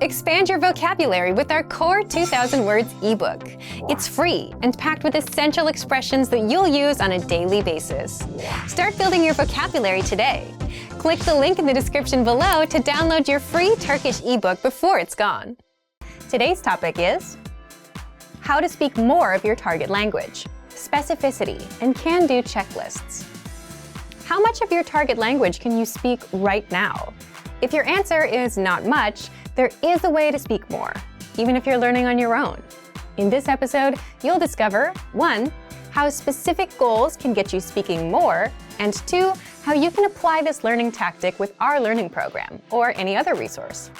Expand your vocabulary with our Core 2000 Words ebook. It's free and packed with essential expressions that you'll use on a daily basis. Start building your vocabulary today. Click the link in the description below to download your free Turkish ebook before it's gone. Today's topic is how to speak more of your target language, specificity, and can-do checklists. How much of your target language can you speak right now? If your answer is not much, there is a way to speak more, even if you're learning on your own. In this episode, you'll discover 1. How specific goals can get you speaking more, and 2. How you can apply this learning tactic with our learning program or any other resource.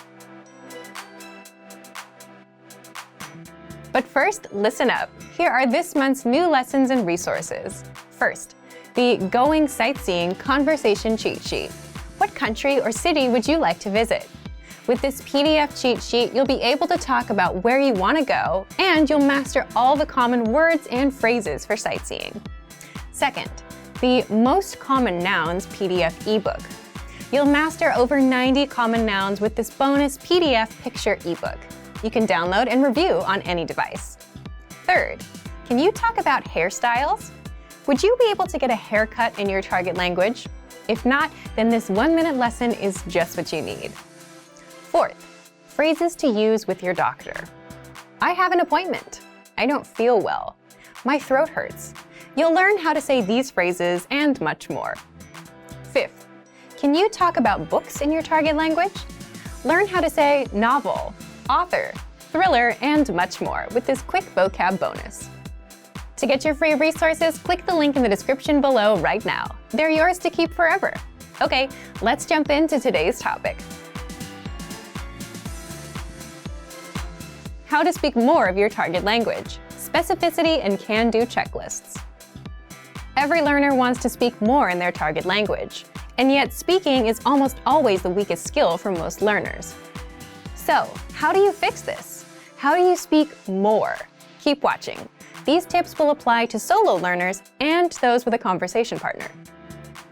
But first, listen up. Here are this month's new lessons and resources. First, the Going Sightseeing Conversation Cheat Sheet. What country or city would you like to visit? With this PDF cheat sheet, you'll be able to talk about where you want to go, and you'll master all the common words and phrases for sightseeing. Second, the Most Common Nouns PDF ebook. You'll master over 90 common nouns with this bonus PDF picture ebook. You can download and review on any device. Third, can you talk about hairstyles? Would you be able to get a haircut in your target language? If not, then this 1-minute lesson is just what you need. Fourth, phrases to use with your doctor. I have an appointment. I don't feel well. My throat hurts. You'll learn how to say these phrases and much more. Fifth, can you talk about books in your target language? Learn how to say novel, author, thriller, and much more with this quick vocab bonus. To get your free resources, click the link in the description below right now. They're yours to keep forever. Okay, let's jump into today's topic. How to speak more of your target language, specificity and can-do checklists. Every learner wants to speak more in their target language, and yet speaking is almost always the weakest skill for most learners. So, how do you fix this? How do you speak more? Keep watching. These tips will apply to solo learners and those with a conversation partner.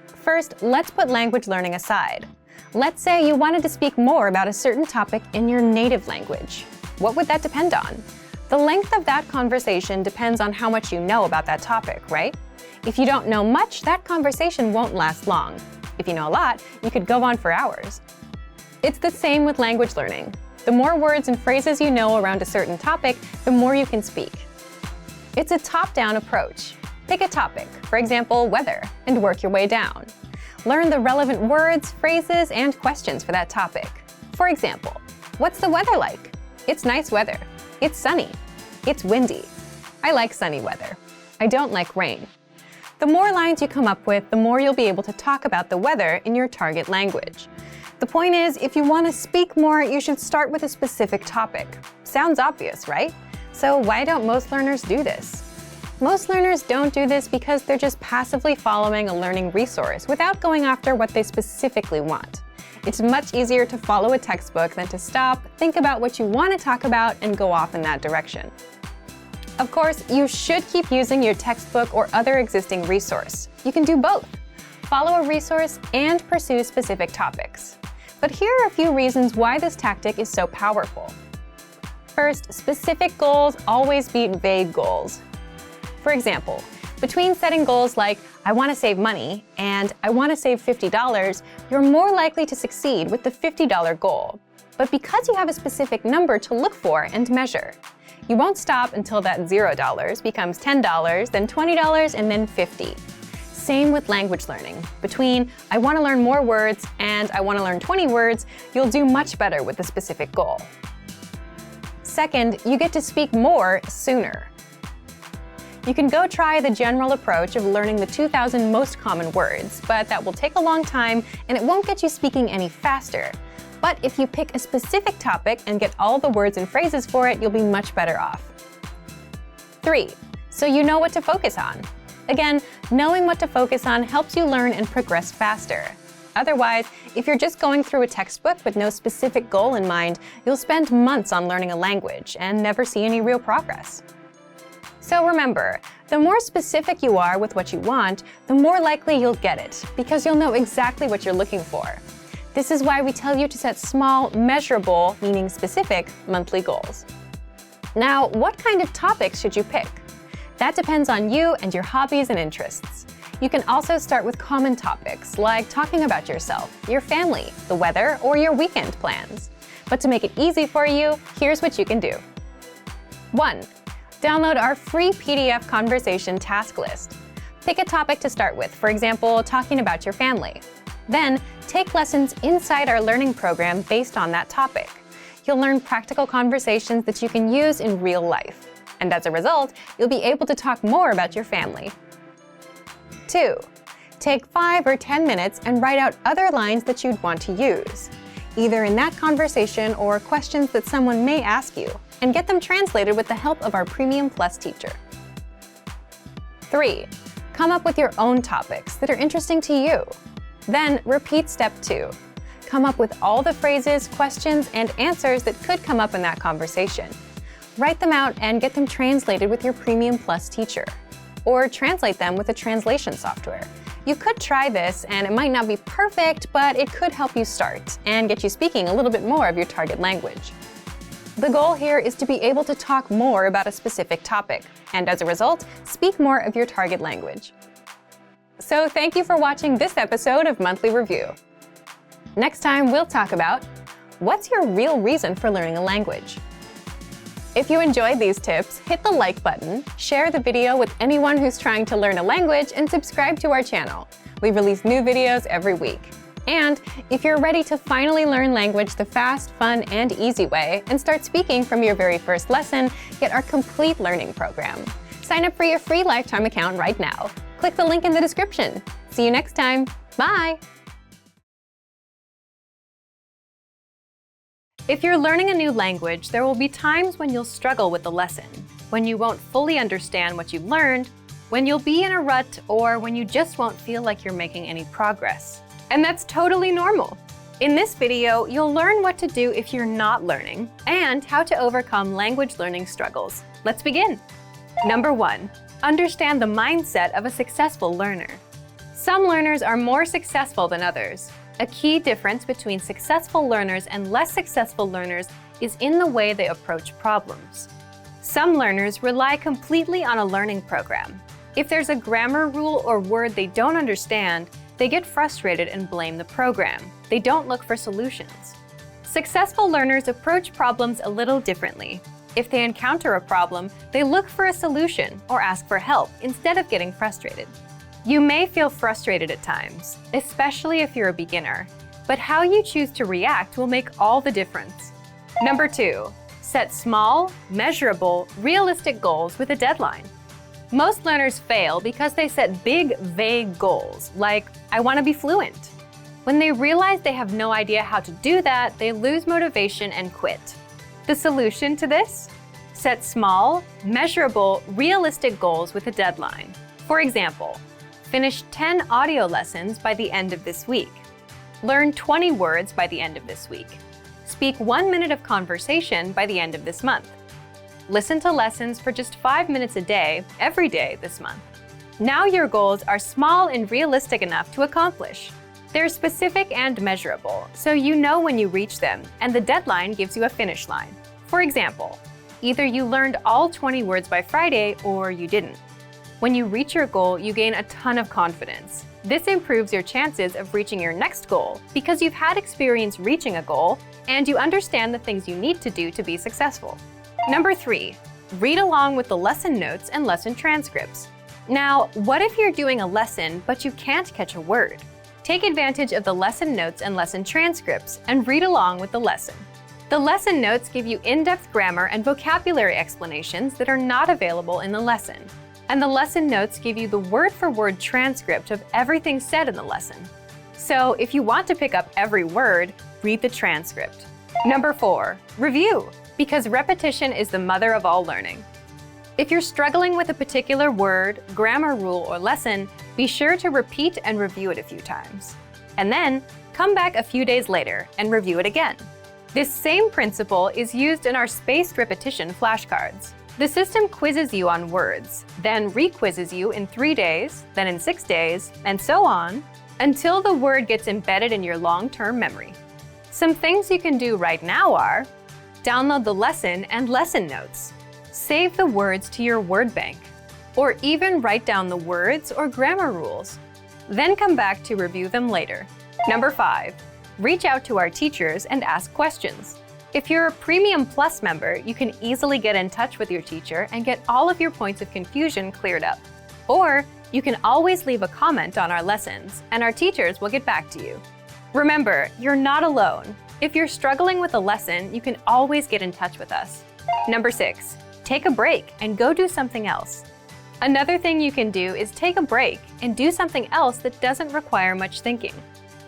First, let's put language learning aside. Let's say you wanted to speak more about a certain topic in your native language. What would that depend on? The length of that conversation depends on how much you know about that topic, right? If you don't know much, that conversation won't last long. If you know a lot, you could go on for hours. It's the same with language learning. The more words and phrases you know around a certain topic, the more you can speak. It's a top-down approach. Pick a topic, for example, weather, and work your way down. Learn the relevant words, phrases, and questions for that topic. For example, what's the weather like? It's nice weather. It's sunny. It's windy. I like sunny weather. I don't like rain. The more lines you come up with, the more you'll be able to talk about the weather in your target language. The point is, if you want to speak more, you should start with a specific topic. Sounds obvious, right? So why don't most learners do this? Most learners don't do this because they're just passively following a learning resource without going after what they specifically want. It's much easier to follow a textbook than to stop, think about what you want to talk about, and go off in that direction. Of course, you should keep using your textbook or other existing resource. You can do both. Follow a resource and pursue specific topics. But here are a few reasons why this tactic is so powerful. First, specific goals always beat vague goals. For example, between setting goals like, I want to save money, and I want to save $50, you're more likely to succeed with the $50 goal. But because you have a specific number to look for and measure, you won't stop until that $0 becomes $10, then $20, and then $50. Same with language learning. Between, I want to learn more words, and I want to learn 20 words, you'll do much better with the specific goal. Second, you get to speak more sooner. You can go try the general approach of learning the 2,000 most common words, but that will take a long time and it won't get you speaking any faster. But if you pick a specific topic and get all the words and phrases for it, you'll be much better off. 3. So you know what to focus on. Again, knowing what to focus on helps you learn and progress faster. Otherwise, if you're just going through a textbook with no specific goal in mind, you'll spend months on learning a language and never see any real progress. So remember, the more specific you are with what you want, the more likely you'll get it, because you'll know exactly what you're looking for. This is why we tell you to set small, measurable, meaning specific, monthly goals. Now, what kind of topics should you pick? That depends on you and your hobbies and interests. You can also start with common topics, like talking about yourself, your family, the weather, or your weekend plans. But to make it easy for you, here's what you can do. 1. Download our free PDF conversation task list. Pick a topic to start with, for example, talking about your family. Then, take lessons inside our learning program based on that topic. You'll learn practical conversations that you can use in real life. And as a result, you'll be able to talk more about your family. 2. Take 5 or 10 minutes and write out other lines that you'd want to use, either in that conversation or questions that someone may ask you, and get them translated with the help of our Premium Plus teacher. 3. Come up with your own topics that are interesting to you. Then repeat step 2. Come up with all the phrases, questions, and answers that could come up in that conversation. Write them out and get them translated with your Premium Plus teacher. Or translate them with a translation software. You could try this, and it might not be perfect, but it could help you start and get you speaking a little bit more of your target language. The goal here is to be able to talk more about a specific topic, and as a result, speak more of your target language. So thank you for watching this episode of Monthly Review. Next time, we'll talk about what's your real reason for learning a language? If you enjoyed these tips, hit the like button, share the video with anyone who's trying to learn a language, and subscribe to our channel. We release new videos every week. And if you're ready to finally learn language the fast, fun, and easy way, and start speaking from your very first lesson, get our complete learning program. Sign up for your free lifetime account right now. Click the link in the description. See you next time. Bye! If you're learning a new language, there will be times when you'll struggle with the lesson, when you won't fully understand what you've learned, when you'll be in a rut, or when you just won't feel like you're making any progress. And that's totally normal. In this video, you'll learn what to do if you're not learning and how to overcome language learning struggles. Let's begin. Number 1, understand the mindset of a successful learner. Some learners are more successful than others. A key difference between successful learners and less successful learners is in the way they approach problems. Some learners rely completely on a learning program. If there's a grammar rule or word they don't understand, they get frustrated and blame the program. They don't look for solutions. Successful learners approach problems a little differently. If they encounter a problem, they look for a solution or ask for help instead of getting frustrated. You may feel frustrated at times, especially if you're a beginner, but how you choose to react will make all the difference. Number 2, set small, measurable, realistic goals with a deadline. Most learners fail because they set big, vague goals, like, I want to be fluent. When they realize they have no idea how to do that, they lose motivation and quit. The solution to this? Set small, measurable, realistic goals with a deadline. For example, finish 10 audio lessons by the end of this week. Learn 20 words by the end of this week. Speak 1 minute of conversation by the end of this month. Listen to lessons for just 5 minutes a day, every day this month. Now your goals are small and realistic enough to accomplish. They're specific and measurable, so you know when you reach them, and the deadline gives you a finish line. For example, either you learned all 20 words by Friday or you didn't. When you reach your goal, you gain a ton of confidence. This improves your chances of reaching your next goal because you've had experience reaching a goal and you understand the things you need to do to be successful. Number 3, read along with the lesson notes and lesson transcripts. Now, what if you're doing a lesson but you can't catch a word? Take advantage of the lesson notes and lesson transcripts and read along with the lesson. The lesson notes give you in-depth grammar and vocabulary explanations that are not available in the lesson. And the lesson notes give you the word-for-word transcript of everything said in the lesson. So if you want to pick up every word, read the transcript. Number 4, review, because repetition is the mother of all learning. If you're struggling with a particular word, grammar rule, or lesson, be sure to repeat and review it a few times. And then, come back a few days later and review it again. This same principle is used in our spaced repetition flashcards. The system quizzes you on words, then re-quizzes you in 3 days, then in 6 days, and so on. until the word gets embedded in your long-term memory. Some things you can do right now are download the lesson and lesson notes, save the words to your word bank, or even write down the words or grammar rules. Then come back to review them later. Number 5, reach out to our teachers and ask questions. If you're a Premium Plus member, you can easily get in touch with your teacher and get all of your points of confusion cleared up. Or you can always leave a comment on our lessons, and our teachers will get back to you. Remember, you're not alone. If you're struggling with a lesson, you can always get in touch with us. Number 6, take a break and go do something else. Another thing you can do is take a break and do something else that doesn't require much thinking.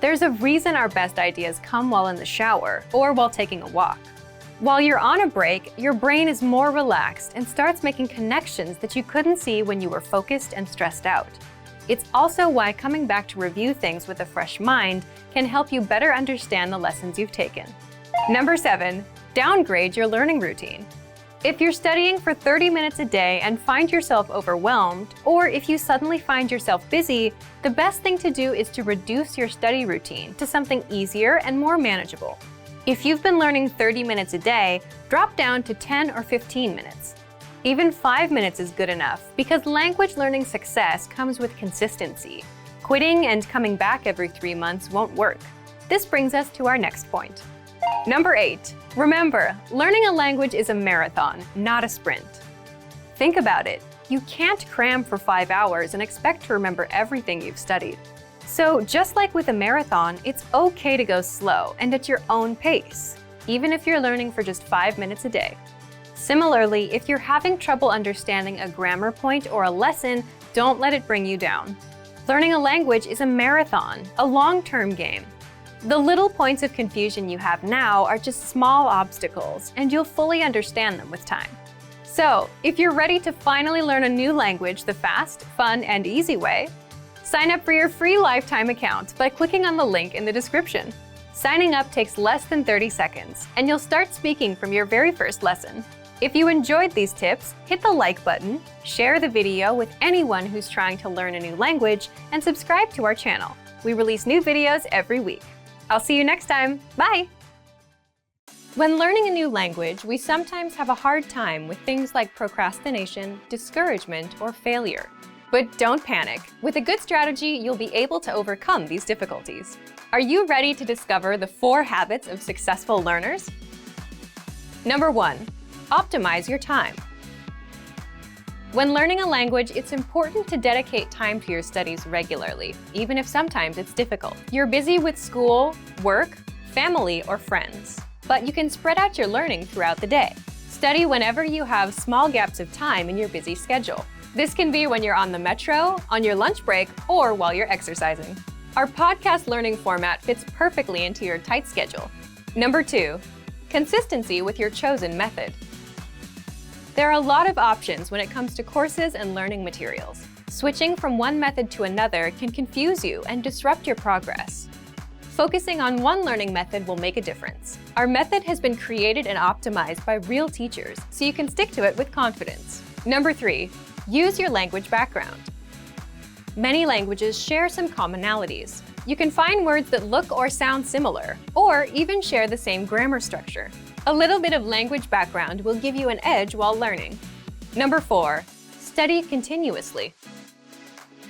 There's a reason our best ideas come while in the shower or while taking a walk. While you're on a break, your brain is more relaxed and starts making connections that you couldn't see when you were focused and stressed out. It's also why coming back to review things with a fresh mind can help you better understand the lessons you've taken. Number 7, downgrade your learning routine. If you're studying for 30 minutes a day and find yourself overwhelmed, or if you suddenly find yourself busy, the best thing to do is to reduce your study routine to something easier and more manageable. If you've been learning 30 minutes a day, drop down to 10 or 15 minutes. Even 5 minutes is good enough because language learning success comes with consistency. Quitting and coming back every 3 months won't work. This brings us to our next point. Number 8, remember, learning a language is a marathon, not a sprint. Think about it. You can't cram for 5 hours and expect to remember everything you've studied. So just like with a marathon, it's okay to go slow and at your own pace, even if you're learning for just 5 minutes a day. Similarly, if you're having trouble understanding a grammar point or a lesson, don't let it bring you down. Learning a language is a marathon, a long-term game. The little points of confusion you have now are just small obstacles, and you'll fully understand them with time. So, if you're ready to finally learn a new language the fast, fun, and easy way, sign up for your free lifetime account by clicking on the link in the description. Signing up takes less than 30 seconds, and you'll start speaking from your very first lesson. If you enjoyed these tips, hit the like button, share the video with anyone who's trying to learn a new language, and subscribe to our channel. We release new videos every week. I'll see you next time. Bye! When learning a new language, we sometimes have a hard time with things like procrastination, discouragement, or failure. But don't panic. With a good strategy, you'll be able to overcome these difficulties. Are you ready to discover the 4 habits of successful learners? Number 1, optimize your time. When learning a language, it's important to dedicate time to your studies regularly, even if sometimes it's difficult. You're busy with school, work, family, or friends, but you can spread out your learning throughout the day. Study whenever you have small gaps of time in your busy schedule. This can be when you're on the metro, on your lunch break, or while you're exercising. Our podcast learning format fits perfectly into your tight schedule. Number 2, consistency with your chosen method. There are a lot of options when it comes to courses and learning materials. Switching from one method to another can confuse you and disrupt your progress. Focusing on one learning method will make a difference. Our method has been created and optimized by real teachers, so you can stick to it with confidence. Number 3, use your language background. Many languages share some commonalities. You can find words that look or sound similar, or even share the same grammar structure. A little bit of language background will give you an edge while learning. Number 4, study continuously.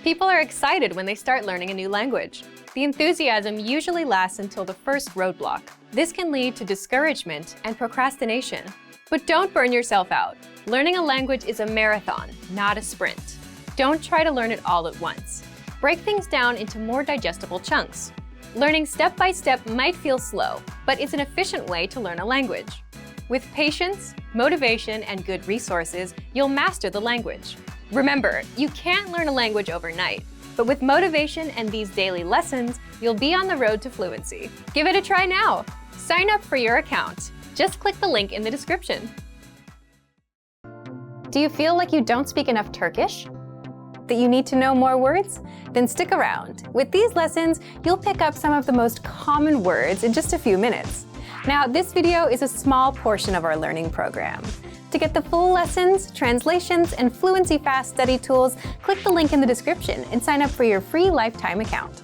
People are excited when they start learning a new language. The enthusiasm usually lasts until the first roadblock. This can lead to discouragement and procrastination. But don't burn yourself out. Learning a language is a marathon, not a sprint. Don't try to learn it all at once. Break things down into more digestible chunks. Learning step by step might feel slow, but it's an efficient way to learn a language. With patience, motivation, and good resources, you'll master the language. Remember, you can't learn a language overnight, but with motivation and these daily lessons, you'll be on the road to fluency. Give it a try now. Sign up for your account. Just click the link in the description. Do you feel like you don't speak enough Turkish? That you need to know more words? Then stick around. With these lessons, you'll pick up some of the most common words in just a few minutes. Now, this video is a small portion of our learning program. To get the full lessons, translations, and Fluency Fast study tools, click the link in the description and sign up for your free lifetime account.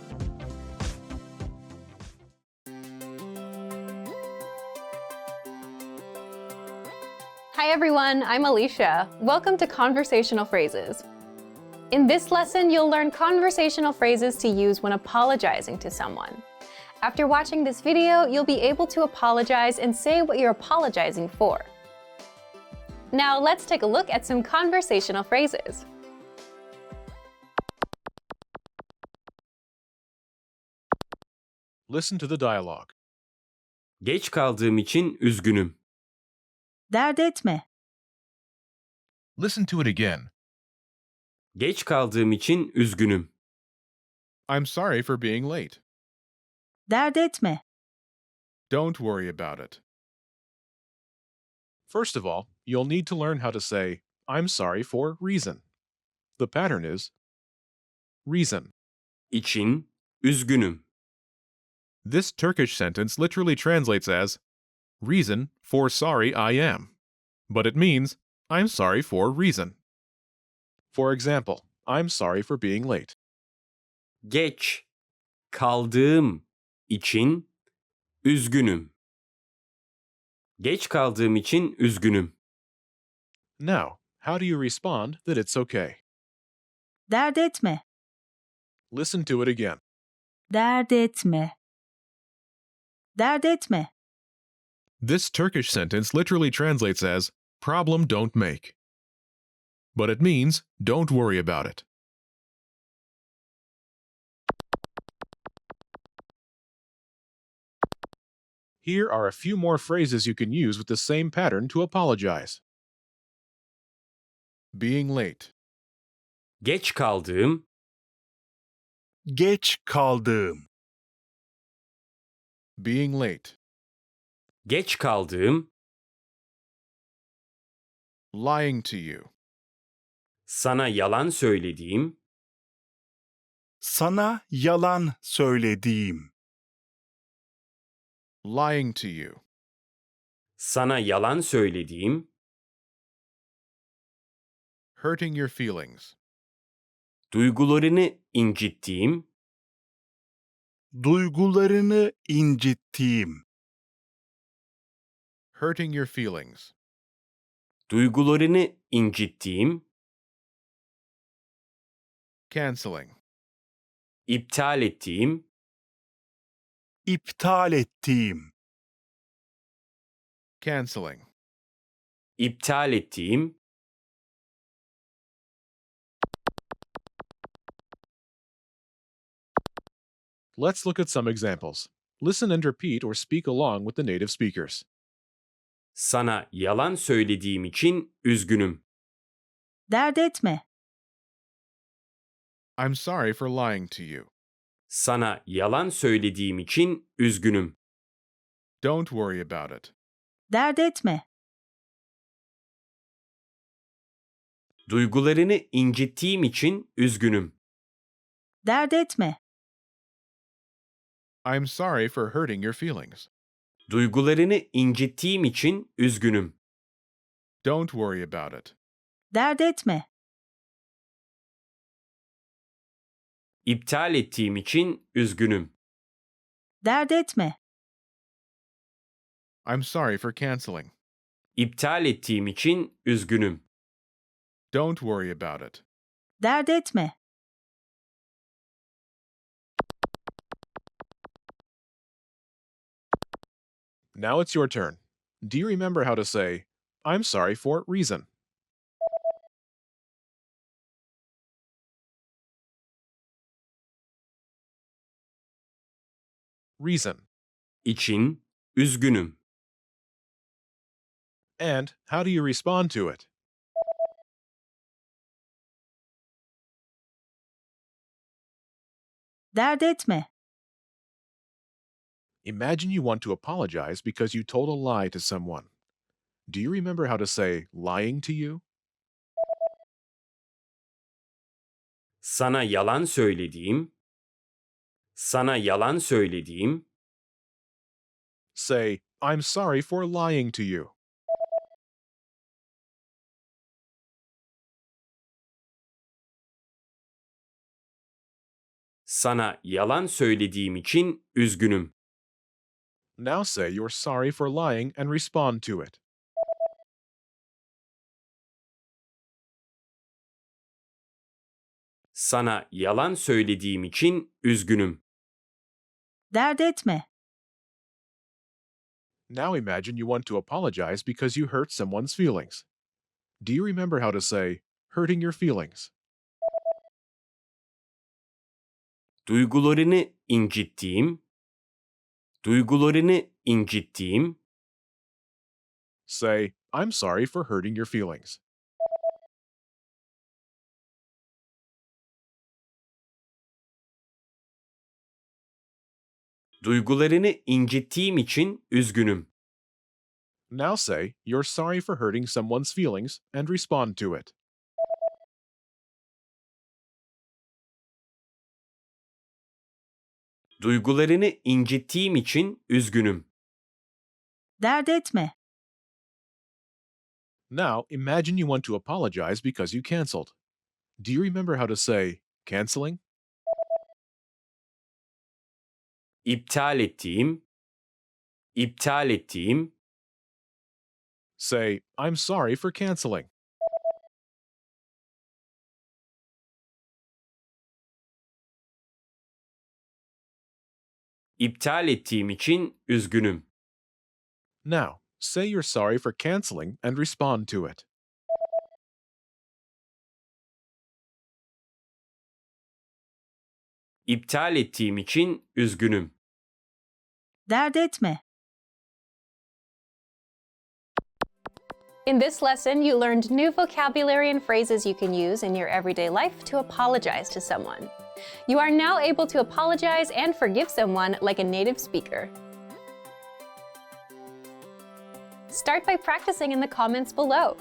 Hi everyone, I'm Alicia. Welcome to Conversational Phrases. In this lesson, you'll learn conversational phrases to use when apologizing to someone. After watching this video, you'll be able to apologize and say what you're apologizing for. Now let's take a look at some conversational phrases. Listen to the dialogue. Geç kaldığım için üzgünüm. Dert etme. Listen to it again. Geç kaldığım için üzgünüm. I'm sorry for being late. Dert etme. Don't worry about it. First of all, you'll need to learn how to say, I'm sorry for reason. The pattern is reason. İçin üzgünüm. This Turkish sentence literally translates as reason for sorry I am, but it means I'm sorry for reason. For example, I'm sorry for being late. Geç kaldığım için üzgünüm. Geç kaldığım için üzgünüm. Now, how do you respond that it's okay? Dert etme. Listen to it again. Dert etme. Dert etme. This Turkish sentence literally translates as problem don't make, but it means don't worry about it. Here are a few more phrases you can use with the same pattern to apologize. Being late. Geç kaldığım, Geç kaldığım, Being late. geç kaldığım, Lying to you. sana yalan söylediğim, sana yalan söylediğim, Lying to you. sana yalan söylediğim, Hurting your feelings. duygularını incittiğim, duygularını incittiğim, Hurting your feelings. duygularını incittiğim, Canceling. iptal ettiğim, iptal ettiğim, Canceling. iptal ettiğim, Let's look at some examples. Listen and repeat or speak along with the native speakers. sana yalan söylediğim için üzgünüm. Dert etme. I'm sorry for lying to you. Sana yalan söylediğim için üzgünüm. Don't worry about it. Dert etme. Duygularını incittiğim için üzgünüm. Dert etme. I'm sorry for hurting your feelings. Duygularını incittiğim için üzgünüm. Don't worry about it. Dert etme. İptal ettiğim için üzgünüm. Dert etme. I'm sorry for canceling. İptal ettiğim için üzgünüm. Don't worry about it. Dert etme. Now it's your turn. Do you remember how to say, I'm sorry for reason? Reason. İçin üzgünüm. And how do you respond to it? Dert etme. Imagine you want to apologize because you told a lie to someone. Do you remember how to say lying to you? Sana yalan söylediğim, sana yalan söylediğim, Say, I'm sorry for lying to you. sana yalan söylediğim için üzgünüm. Now say you're sorry for lying and respond to it. Sana yalan söylediğim için üzgünüm. Dert etme. Now imagine you want to apologize because you hurt someone's feelings. Do you remember how to say, hurting your feelings? Duygularını incittiğim, duygularını incittiğim, Say, I'm sorry for hurting your feelings. duygularını incittiğim için üzgünüm. Now say, you're sorry for hurting someone's feelings and respond to it. Duygularını incittiğim için üzgünüm. Dert etme. Now imagine you want to apologize because you canceled. Do you remember how to say, canceling? İptal ettiğim, iptal ettiğim, Say, I'm sorry for canceling. iptal ettiğim için üzgünüm. Now, say you're sorry for canceling and respond to it. İptal ettiğim için üzgünüm. Dert etme. In this lesson, you learned new vocabulary and phrases you can use in your everyday life to apologize to someone. You are now able to apologize and forgive someone like a native speaker. Start by practicing in the comments below.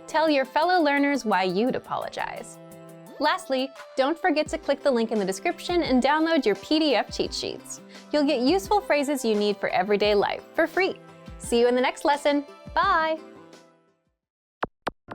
Tell your fellow learners why you'd apologize. Lastly, don't forget to click the link in the description and download your PDF cheat sheets. You'll get useful phrases you need for everyday life for free. See you in the next lesson. Bye!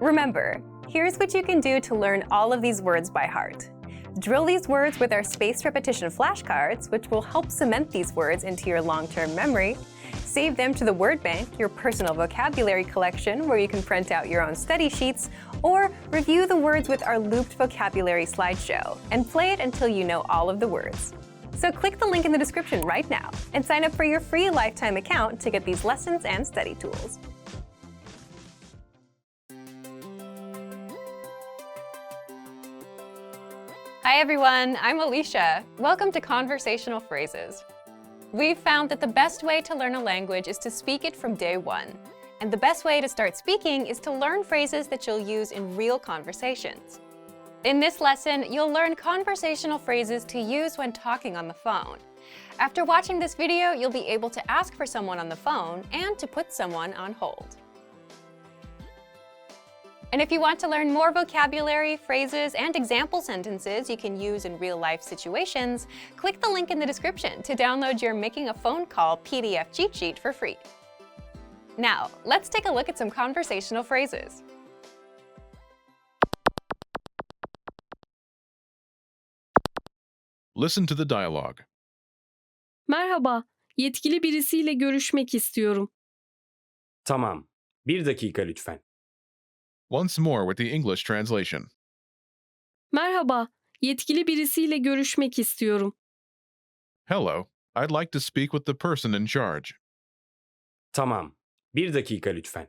Remember, here's what you can do to learn all of these words by heart. Drill these words with our spaced repetition flashcards, which will help cement these words into your long-term memory. Save them to the word bank, your personal vocabulary collection, where you can print out your own study sheets, or review the words with our looped vocabulary slideshow and play it until you know all of the words. So click the link in the description right now and sign up for your free lifetime account to get these lessons and study tools. Hi everyone, I'm Alicia. Welcome to Conversational Phrases. We've found that the best way to learn a language is to speak it from day one. And the best way to start speaking is to learn phrases that you'll use in real conversations. In this lesson, you'll learn conversational phrases to use when talking on the phone. After watching this video, you'll be able to ask for someone on the phone and to put someone on hold. And if you want to learn more vocabulary, phrases, and example sentences you can use in real-life situations, click the link in the description to download your Making a Phone Call PDF cheat sheet for free. Now, let's take a look at some conversational phrases. Listen to the dialogue. Merhaba, yetkili birisiyle görüşmek istiyorum. Tamam. Bir dakika lütfen. Once more with the English translation. Merhaba, yetkili birisiyle görüşmek istiyorum. Hello, I'd like to speak with the person in charge. Tamam. Bir dakika lütfen.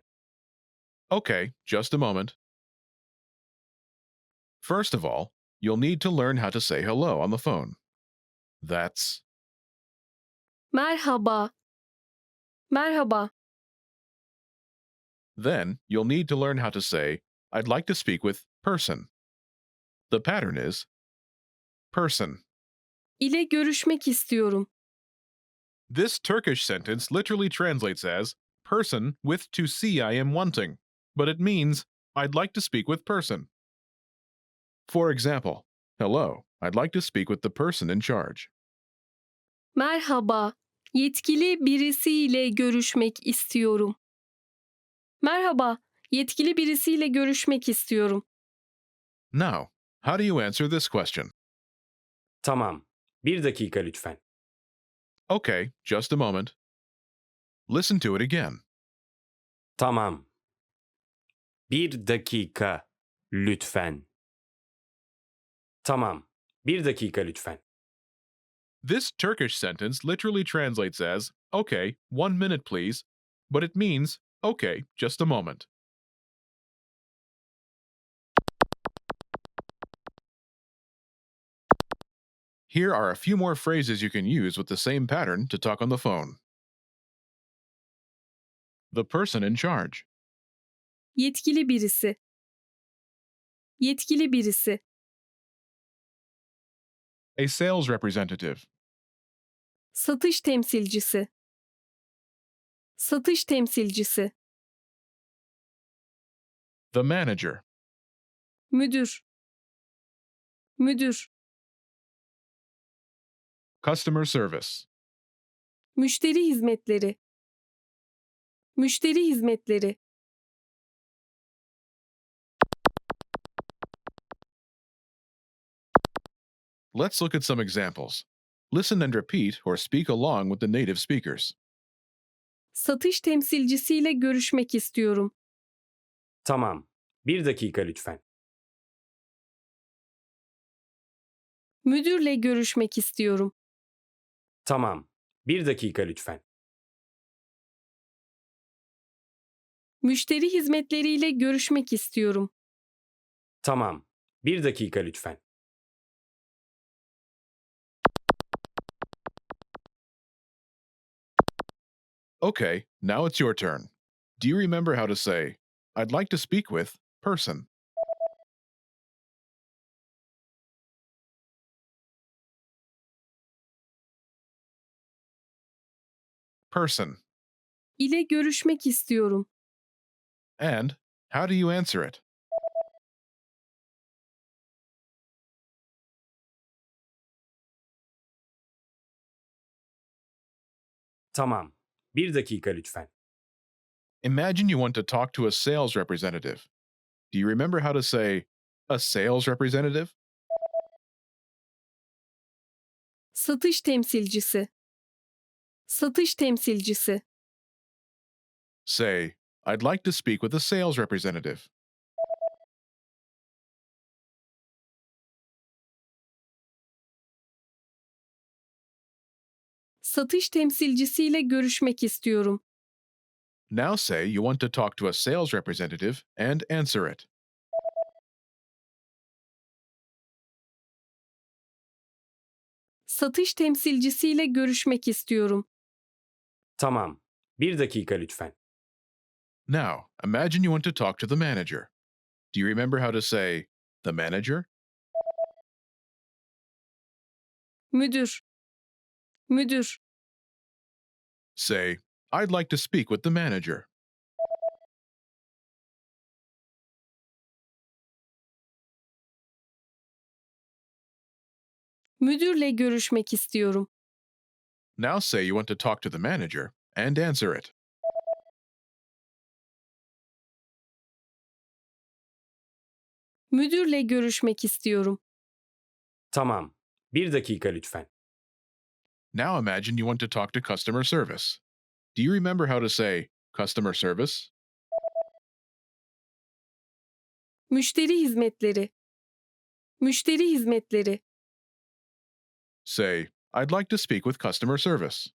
Okay, just a moment. First of all, you'll need to learn how to say hello on the phone. That's Merhaba. Merhaba. Then you'll need to learn how to say, I'd like to speak with person. The pattern is person. İle görüşmek istiyorum. This Turkish sentence literally translates as person with to see I am wanting, but it means I'd like to speak with person. For example, hello, I'd like to speak with the person in charge. Merhaba, yetkili birisiyle görüşmek istiyorum. Merhaba, yetkili birisiyle görüşmek istiyorum. Now, how do you answer this question? Tamam. Bir dakika lütfen. Okay, just a moment. Listen to it again. Tamam. Bir dakika lütfen. Tamam. Bir dakika lütfen. This Turkish sentence literally translates as, okay, 1 minute please, but it means, okay, just a moment. Here are a few more phrases you can use with the same pattern to talk on the phone. The person in charge. Yetkili birisi. Yetkili birisi. A sales representative. Satış temsilcisi. Satış temsilcisi. The manager. Müdür. Müdür. Customer service. Müşteri hizmetleri. Müşteri hizmetleri. Let's look at some examples. Listen and repeat or speak along with the native speakers. Satış temsilcisiyle görüşmek istiyorum. Tamam. Bir dakika lütfen. Müdürle görüşmek istiyorum. Tamam. Bir dakika lütfen. Müşteri hizmetleriyle görüşmek istiyorum. Tamam. Bir dakika lütfen. Okay, now it's your turn. Do you remember how to say, I'd like to speak with person? Person. İle görüşmek istiyorum. And how do you answer it? Tamam. Bir dakika lütfen. Imagine you want to talk to a sales representative. Do you remember how to say, a sales representative? Satış temsilcisi. Satış temsilcisi. Say, I'd like to speak with a sales representative. Satış temsilcisiyle görüşmek istiyorum. Now say you want to talk to a sales representative and answer it. Satış temsilcisiyle görüşmek istiyorum. Tamam. Bir dakika lütfen. Now, imagine you want to talk to the manager. Do you remember how to say, the manager? Müdür. Müdür. Say, I'd like to speak with the manager. Müdürle görüşmek istiyorum. Now say you want to talk to the manager and answer it. Müdürle görüşmek istiyorum. Tamam. Bir dakika lütfen. Now imagine you want to talk to customer service. Do you remember how to say customer service? Müşteri hizmetleri. Müşteri hizmetleri. Say, I'd like to speak with customer service.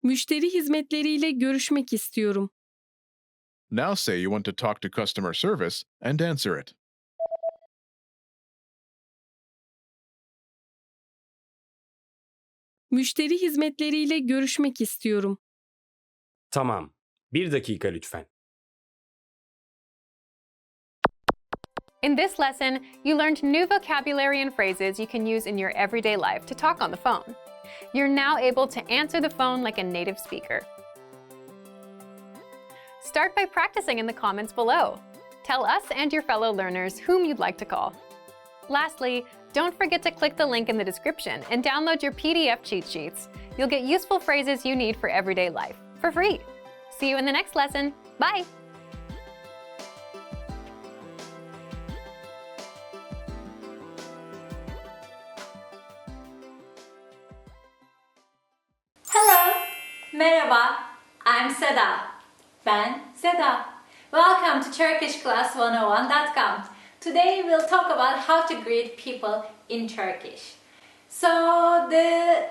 Müşteri hizmetleriyle görüşmek istiyorum. Now say you want to talk to customer service and answer it. Müşteri hizmetleriyle görüşmek istiyorum. Tamam. Bir dakika lütfen. In this lesson, you learned new vocabulary and phrases you can use in your everyday life to talk on the phone. You're now able to answer the phone like a native speaker. Start by practicing in the comments below. Tell us and your fellow learners whom you'd like to call. Lastly, don't forget to click the link in the description and download your PDF cheat sheets. You'll get useful phrases you need for everyday life for free. See you in the next lesson. Bye! Hello, merhaba, I'm Seda. Ben Seda. Welcome to TurkishClass101.com. Today we'll talk about how to greet people in Turkish. So the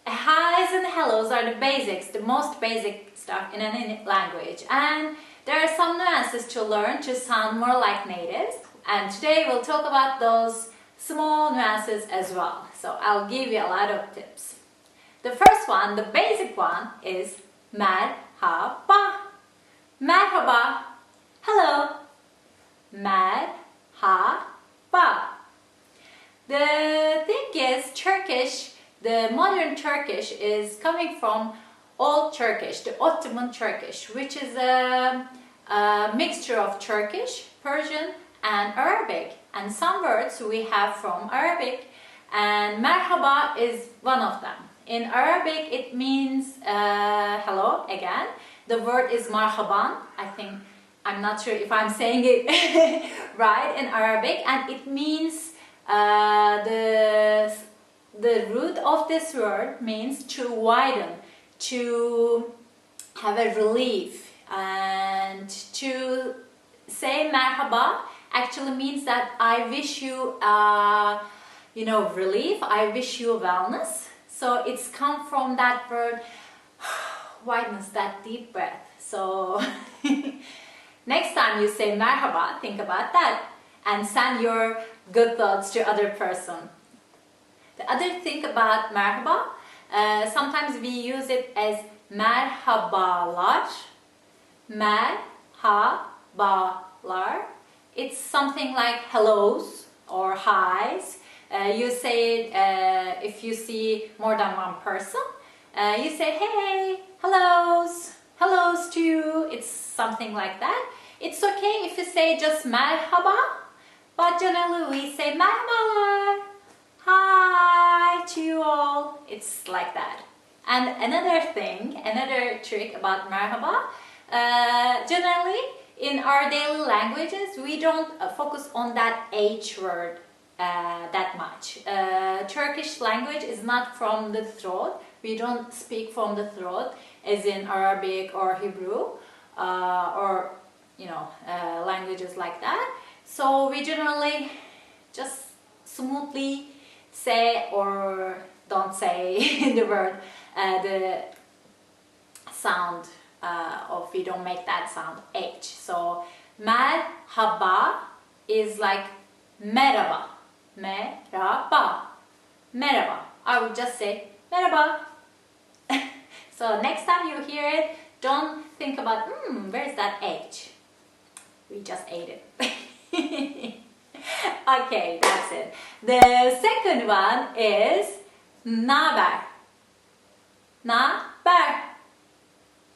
hi's and hellos are the basics, the most basic stuff in any language. And there are some nuances to learn to sound more like natives. And today we'll talk about those small nuances as well. So I'll give you a lot of tips. The first one, the basic one, is merhaba. Merhaba. Hello. Merhaba. The thing is, Turkish, the modern Turkish is coming from Old Turkish, the Ottoman Turkish, which is a mixture of Turkish, Persian, and Arabic. And some words we have from Arabic, and merhaba is one of them. In Arabic, it means hello again. The word is marhaban. I'm not sure if I'm saying it right in Arabic, and it means the root of this word means to widen, to have a relief, and to say merhaba actually means that I wish you relief, I wish you wellness. So it's come from that word wideness, that deep breath. So next time you say merhaba, think about that and send your good thoughts to other person. The other thing about merhaba, sometimes we use it as merhabalar. Merhabalar. It's something like hellos or highs. You say it if you see more than one person. You say hey, hellos, hellos to you. It's something like that. It's okay if you say just merhaba, but generally we say merhabalar, hi to you all. It's like that. And another trick about merhaba, generally in our daily languages we don't focus on that H word that much. Turkish language is not from the throat. We don't speak from the throat as in Arabic or Hebrew or languages like that. So we generally just smoothly say or don't say the word, the sound of, we don't make that sound H. So merhaba is like merhaba. Merhaba. Merhaba. I would just say merhaba. So next time you hear it, don't think about, where's that H? We just ate it. Okay, that's it. The second one is naber. Naber.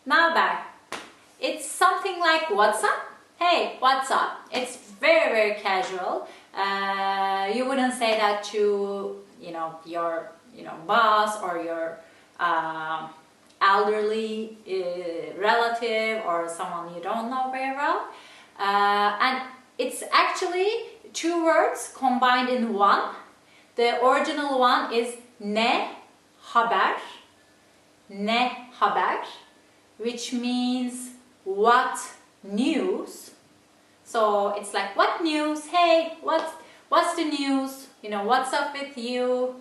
Naber. It's something like what's up? Hey, what's up? It's very, very casual. You wouldn't say that to your boss or your elderly relative or someone you don't know very well. And it's actually two words combined in one. The original one is ne haber. Ne haber, which means what news. So it's like, what news? Hey, what's the news? What's up with you?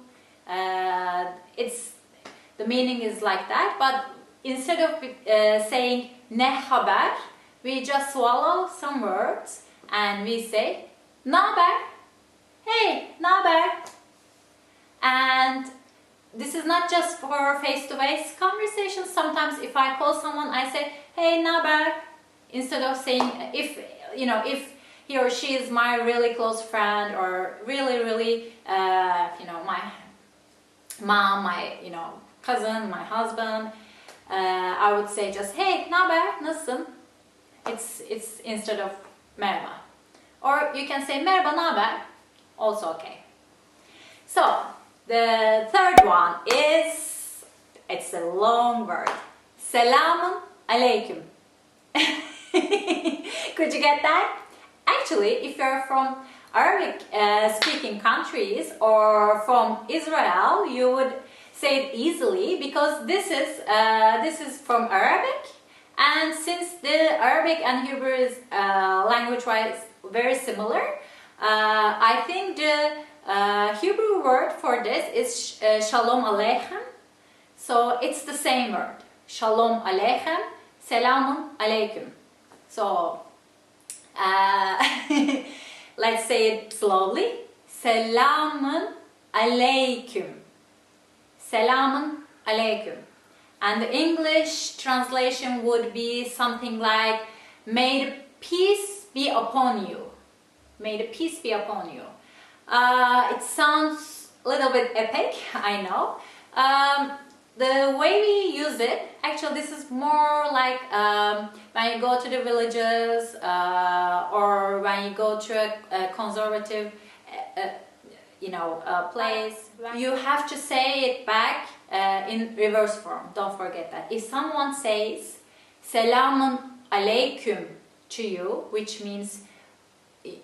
The meaning is like that, but instead of saying ne haber, we just swallow some words and we say naber. Hey, naber. And this is not just for face-to-face conversations. Sometimes if I call someone, I say, hey, naber, instead of saying, if he or she is my really close friend or really, my mom, my, cousin, my husband, I would say just, hey, naber, nasılsın? It's instead of merhaba. Or you can say merhaba, naber, also okay. So, the third one is, it's a long word. Selamun aleyküm. Could you get that? Actually, if you're from Arabic speaking countries or from Israel, you would say it easily because this is from Arabic And since the Arabic and Hebrew is language-wise very similar, I think the Hebrew word for this is Shalom Aleichem. So it's the same word. Shalom Aleichem, Selamun Aleikum. So let's say it slowly. Selamun Aleikum. Selamun Aleikum. And the English translation would be something like, may the peace be upon you. May the peace be upon you. It sounds a little bit epic, I know. The way we use it, actually this is more like when you go to the villages or when you go to a conservative place. You have to say it back in reverse form. Don't forget that. If someone says Selamun Aleyküm to you, which means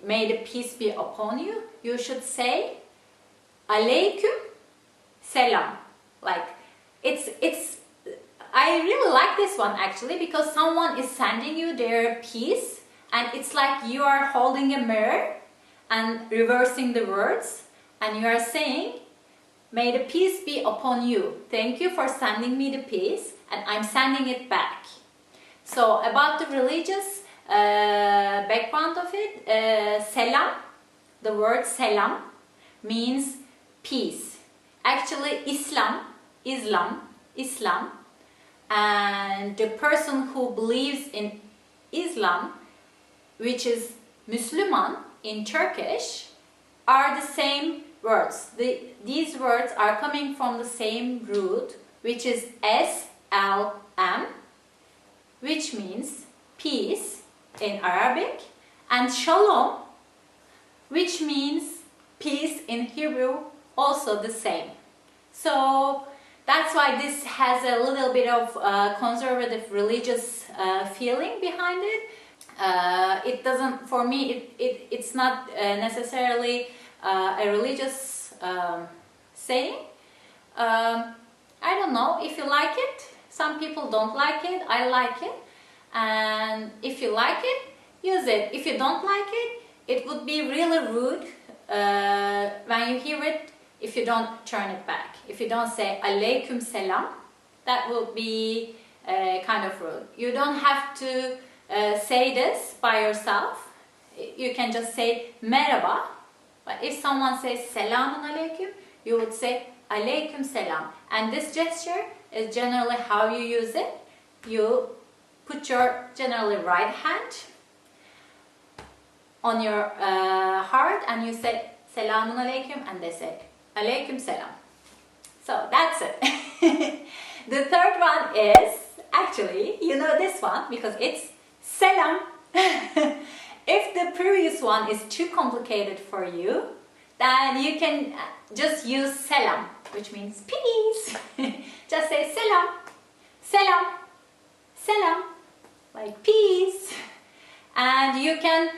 may the peace be upon you, you should say Aleyküm Selam. Like it's I really like this one actually, because someone is sending you their peace and it's like you are holding a mirror and reversing the words and you are saying, may the peace be upon you. Thank you for sending me the peace and I'm sending it back. So about the religious background of it, selam, the word selam means peace. Actually Islam, and the person who believes in Islam, which is Müslüman in Turkish, are the same words. These words are coming from the same root, which is S-L-M, which means peace in Arabic, and shalom, which means peace in Hebrew, also the same. So that's why this has a little bit of conservative religious feeling behind it. It doesn't, for me, it's not necessarily a religious saying. I don't know if you like it. Some people don't like it. I like it. And if you like it, use it. If you don't like it, it would be really rude when you hear it. If you don't turn it back, if you don't say Aleyküm Selam, that will be kind of rude. You don't have to say this by yourself. You can just say Merhaba. But if someone says Selamun Aleyküm, you would say Aleyküm Selam. And this gesture is generally how you use it. You put your generally right hand on your heart and you say Selamun Aleyküm and they say Aleyküm Selam. So that's it. The third one is, actually, you know this one because it's Selam. If the previous one is too complicated for you, then you can just use Selam, which means peace. Just say Selam, Selam, Selam, like peace. And you can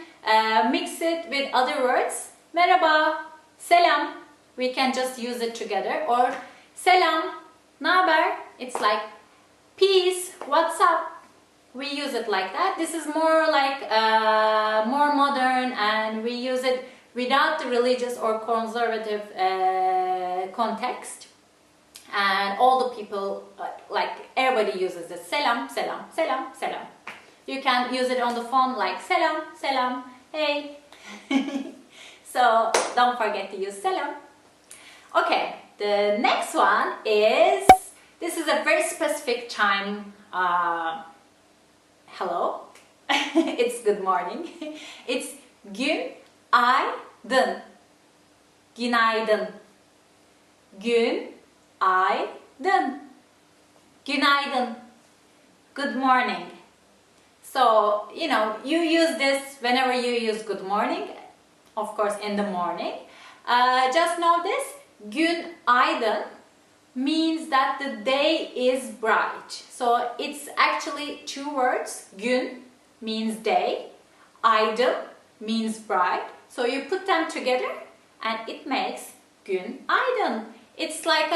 mix it with other words. Merhaba, Selam. We can just use it together. Or Selam, naber? It's like peace, what's up? We use it like that. This is more like more modern, and we use it without the religious or conservative context. And all the people, like everybody uses it. Selam, selam, selam, selam. You can use it on the phone like selam, selam, hey. So don't forget to use selam. Okay, the next one is, this is a very specific time, hello, it's good morning, it's günaydın, günaydın, günaydın, günaydın, good morning. So, you know, you use this whenever you use good morning, of course in the morning. Just know this. Günaydın means that the day is bright. So it's actually two words. Gün means day, aydın means bright. So you put them together and it makes günaydın. It's like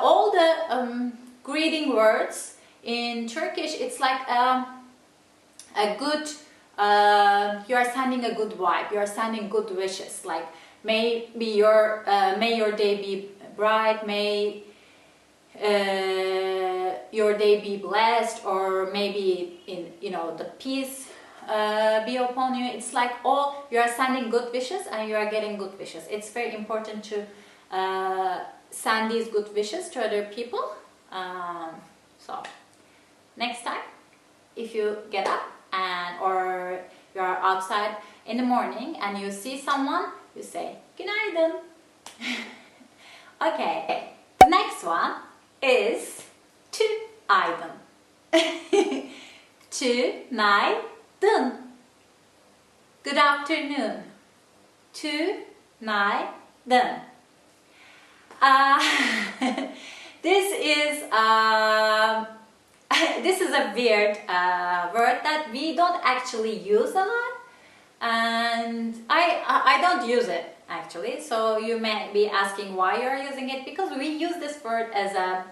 all the greeting words In Turkish, it's like a good, you are sending a good vibe, you are sending good wishes, like may your day be bright, may your day be blessed, or maybe in the peace be upon you. It's like all you are sending good wishes and you are getting good wishes. It's very important to send these good wishes to other people. So next time, if you get up or you are outside in the morning and you see someone, you say günaydın. Okay, the next one is tünaydın. Tünaydın. Good afternoon. Tünaydın. This is this is a weird word that we don't actually use a lot, and I don't use it actually. So you may be asking why you are using it, because we use this word as a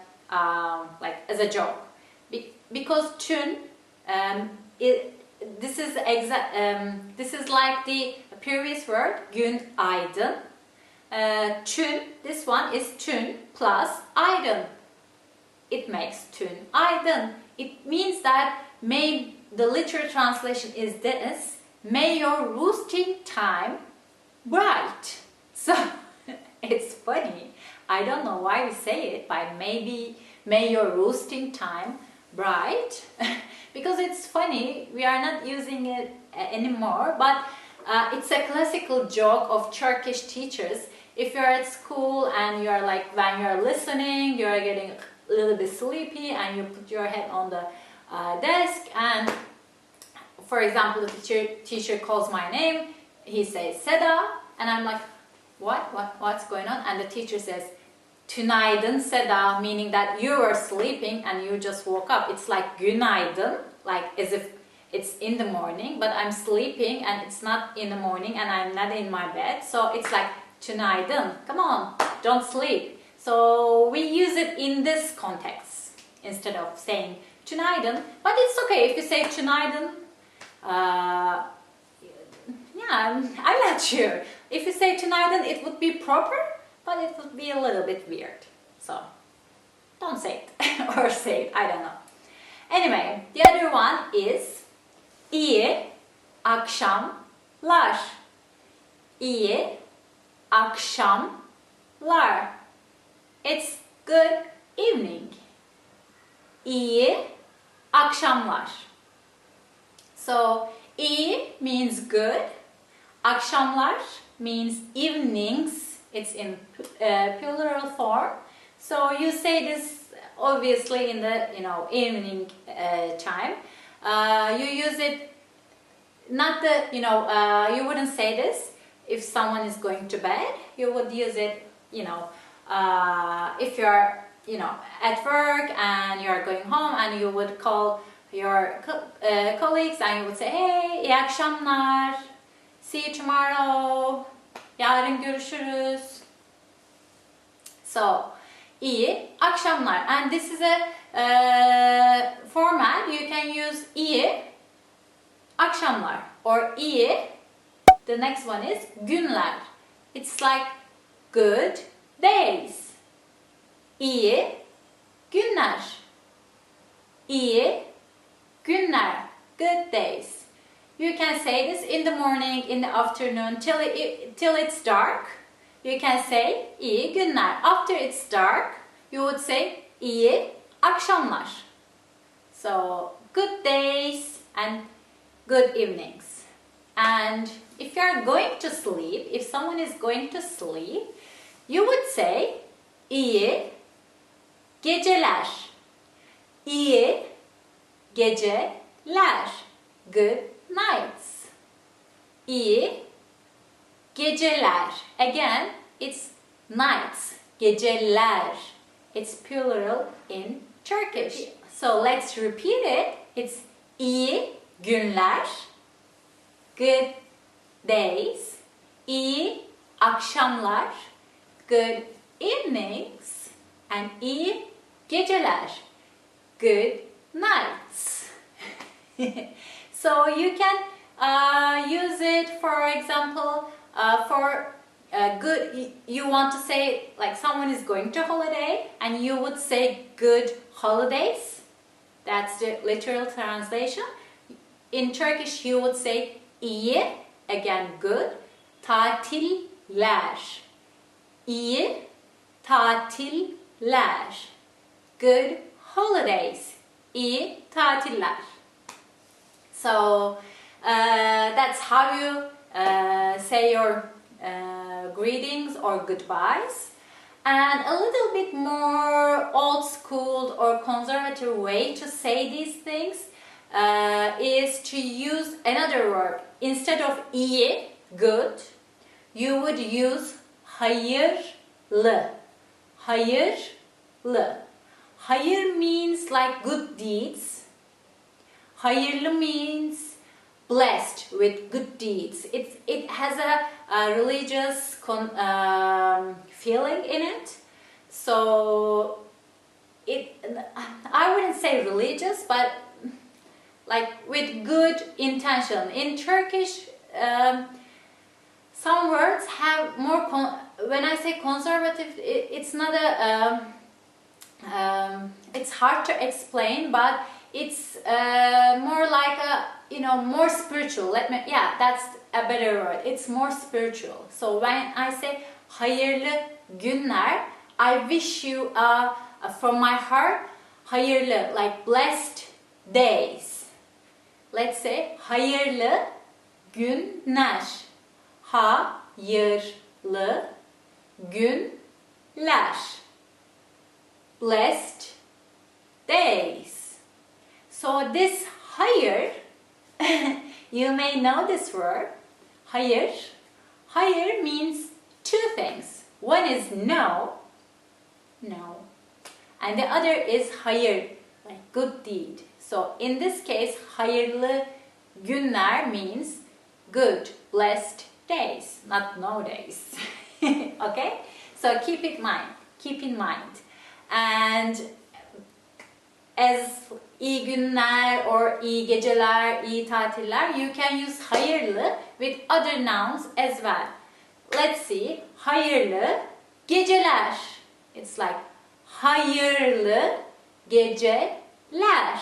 as a joke. Because tün, this is like the previous word günaydın. Tün, this one is tün plus aydın. It makes tünaydın. It means that the literal translation is this: may your roosting time bright. So it's funny. I don't know why we say it, but maybe may your roosting time bright. Because it's funny, we are not using it anymore, but it's a classical joke of Turkish teachers. If you're at school and you're like, when you're listening, you're getting a little bit sleepy and you put your head on the desk, and for example, the teacher calls my name, he says Seda, and I'm like, what's going on? And the teacher says tünaydın Seda, meaning that you were sleeping and you just woke up. It's like günaydın, like as if it's in the morning, but I'm sleeping and it's not in the morning and I'm not in my bed. So it's like tünaydın, come on, don't sleep. So we use it in this context instead of saying tünaydın. But it's okay if you say tünaydın. Yeah, I'm not sure. If you say tünaydın, it would be proper, but it would be a little bit weird. So don't say it or say it, I don't know. Anyway, the other one is iyi akşamlar. İyi akşamlar. It's good evening. İyi akşamlar. So iyi means good. Akşamlar means evenings. It's in plural form. So you say this obviously in the evening time. You use it not the you wouldn't say this if someone is going to bed. You would use it if you're at work and you're going home, and you would call your colleagues and you would say, hey, iyi akşamlar, see you tomorrow, yarın görüşürüz. So iyi akşamlar, and this is a format you can use iyi akşamlar or iyi. The next one is günler. It's like good days. İyi günler. İyi günler. Good days. You can say this in the morning, in the afternoon, till it's dark. You can say iyi günler. After it's dark, you would say iyi akşamlar. So good days and good evenings. And if you are going to sleep, if someone is going to sleep, you would say iyi geceler. İyi geceler. Good nights. İyi geceler. Again, it's nights. Geceler. It's plural in Turkish. So let's repeat it. It's iyi günler. Good days. İyi akşamlar. Good evenings. And iyi geceler. Good nights. So you can use it, for example, for good. You want to say like someone is going to holiday, and you would say good holidays. That's the literal translation. In Turkish, you would say iyi, again good, tatiller. İyi tatiller. Good holidays. İyi tatiller. So that's how you say your greetings or goodbyes. And a little bit more old school or conservative way to say these things is to use another word. Instead of iyi, good, you would use hayırlı. Hayırlı. Hayır means like good deeds. Hayırlı means blessed with good deeds. It has a religious feeling in it. So I wouldn't say religious, but like with good intention. In Turkish, some words have more. When I say conservative, it's not a. It's hard to explain, but it's more like a, more spiritual. That's a better word. It's more spiritual. So when I say hayırlı günler, I wish you from my heart hayırlı, like blessed days. Let's say hayırlı günler. Hayırlı günler. Blessed days. So this hayır, you may know this word. Hayır. Hayır means two things. One is no. And the other is hayır, like good deed. So in this case, hayırlı günler means good, blessed days, not no days. Okay? So keep in mind. And as iyi günler or iyi geceler, iyi tatiller, you can use hayırlı with other nouns as well. Let's see. Hayırlı geceler. It's like hayırlı geceler.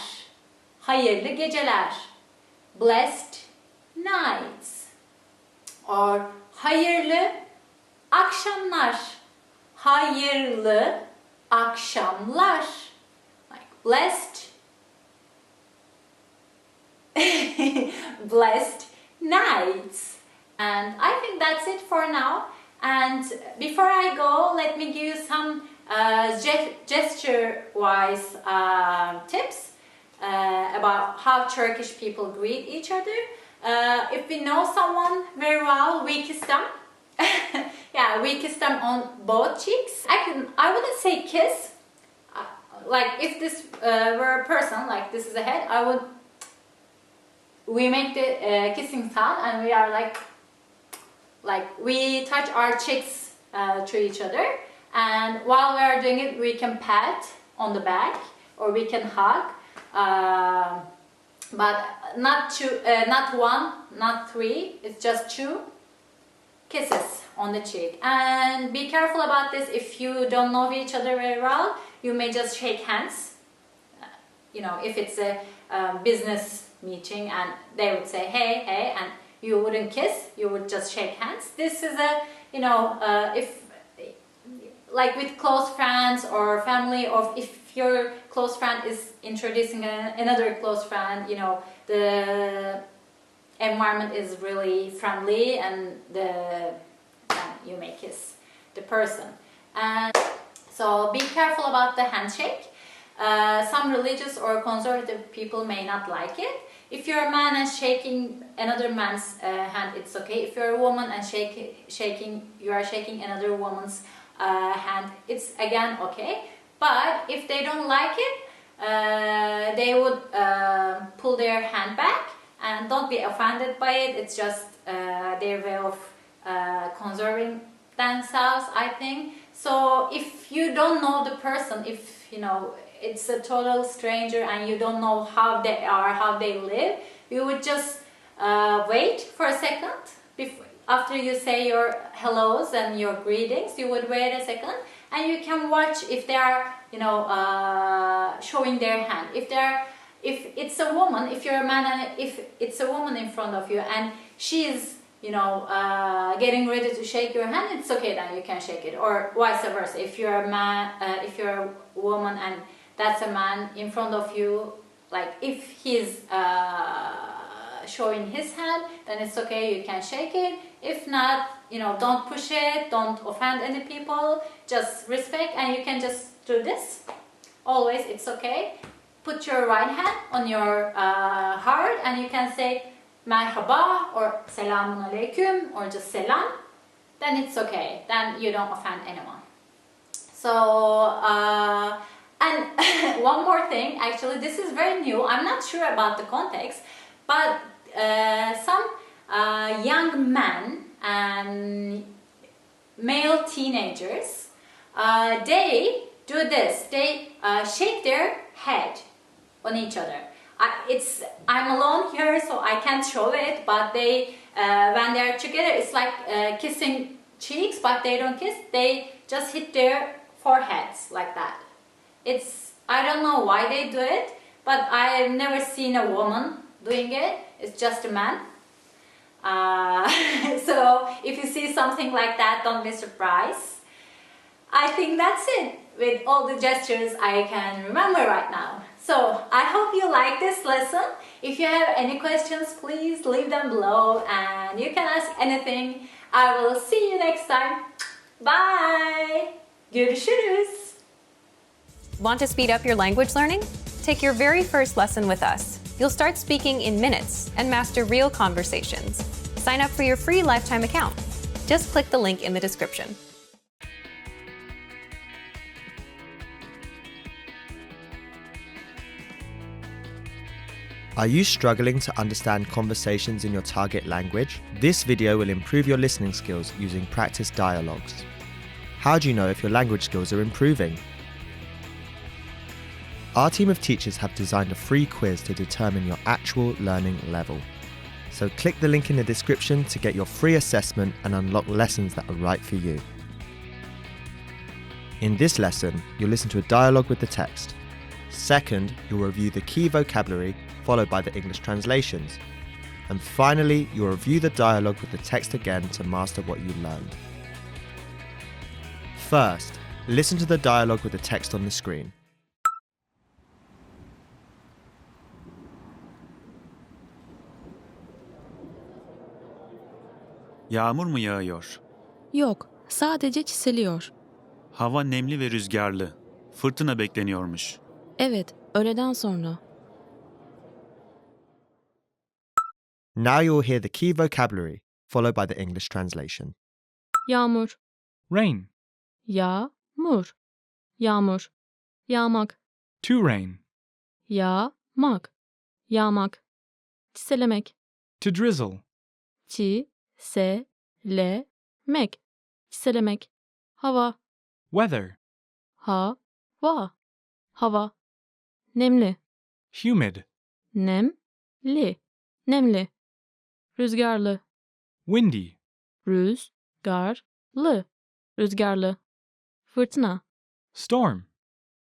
Hayırlı geceler. Blessed nights. Or hayırlı akşamlar. Hayırlı akşamlar. Like blessed blessed nights. And I think that's it for now. And before I go, let me give you some gesture-wise tips about how Turkish people greet each other. If we know someone very well, we kiss them. Yeah, we kiss them on both cheeks. I wouldn't say kiss. Like if this were a person, like this is a head, we make the kissing sound, and we are like we touch our cheeks to each other. And while we are doing it, we can pat on the back or we can hug. But not two, not one, not three. It's just two kisses on the cheek. And be careful about this. If you don't know each other very well, you may just shake hands. If it's a business meeting and they would say hey, hey, and you wouldn't kiss, you would just shake hands. This is a, if like with close friends or family, or if your close friend is introducing another close friend, the environment is really friendly, and you may kiss the person. And so be careful about the handshake. Some religious or conservative people may not like it. If you're a man and shaking another man's hand, it's okay. If you're a woman and you are shaking another woman's hand, it's again okay. But if they don't like it, they would pull their hand back, and don't be offended by it. It's just their way of conserving themselves, I think. So if you don't know the person, if it's a total stranger and you don't know how they are, how they live, you would just wait for a second. After you say your hellos and your greetings, you would wait a second, and you can watch if they are, showing their hand. If it's a woman, if you're a man, and if it's a woman in front of you and she is, getting ready to shake your hand, it's okay, then you can shake it, or vice versa. If you're a man, if you're a woman and that's a man in front of you, like if he's showing his hand, then it's okay, you can shake it. If not, don't push it, don't offend any people, just respect, and you can just do this. Always, it's okay. Put your right hand on your heart and you can say merhaba or selamun aleyküm or just selam. Then it's okay. Then you don't offend anyone. So, and one more thing, actually, this is very new. I'm not sure about the context, but some young men and male teenagers, they do this. They shake their head on each other. I'm alone here, so I can't show it, but they, when they're together, it's like kissing cheeks, but they don't kiss. They just hit their foreheads like that. I don't know why they do it, but I've never seen a woman doing it. It's just a man. So if you see something like that, don't be surprised. I think that's it with all the gestures I can remember right now. So I hope you like this lesson. If you have any questions, please leave them below and you can ask anything. I will see you next time. Bye. Görüşürüz. Want to speed up your language learning? Take your very first lesson with us. You'll start speaking in minutes and master real conversations. Sign up for your free lifetime account. Just click the link in the description. Are you struggling to understand conversations in your target language? This video will improve your listening skills using practice dialogues. How do you know if your language skills are improving? Our team of teachers have designed a free quiz to determine your actual learning level. So click the link in the description to get your free assessment and unlock lessons that are right for you. In this lesson, you'll listen to a dialogue with the text. Second, you'll review the key vocabulary, followed by the English translations. And finally, you'll review the dialogue with the text again to master what you learned. First, listen to the dialogue with the text on the screen. Yağmur mu yağıyor? Yok, sadece çiseliyor. Hava nemli ve rüzgarlı. Fırtına bekleniyormuş. Evet, öğleden sonra. Now you'll hear the key vocabulary, followed by the English translation. Yağmur, Rain. yağmur, yağmur, yağmak, To rain. yağmak, yağmak, çiselemek, To drizzle. çiselemek, çiselemek, hava, Weather. hava, hava, nemli, Humid. nemli, nemli, rüzgarlı, Windy. rüzgarlı, rüzgarlı, fırtına, Storm.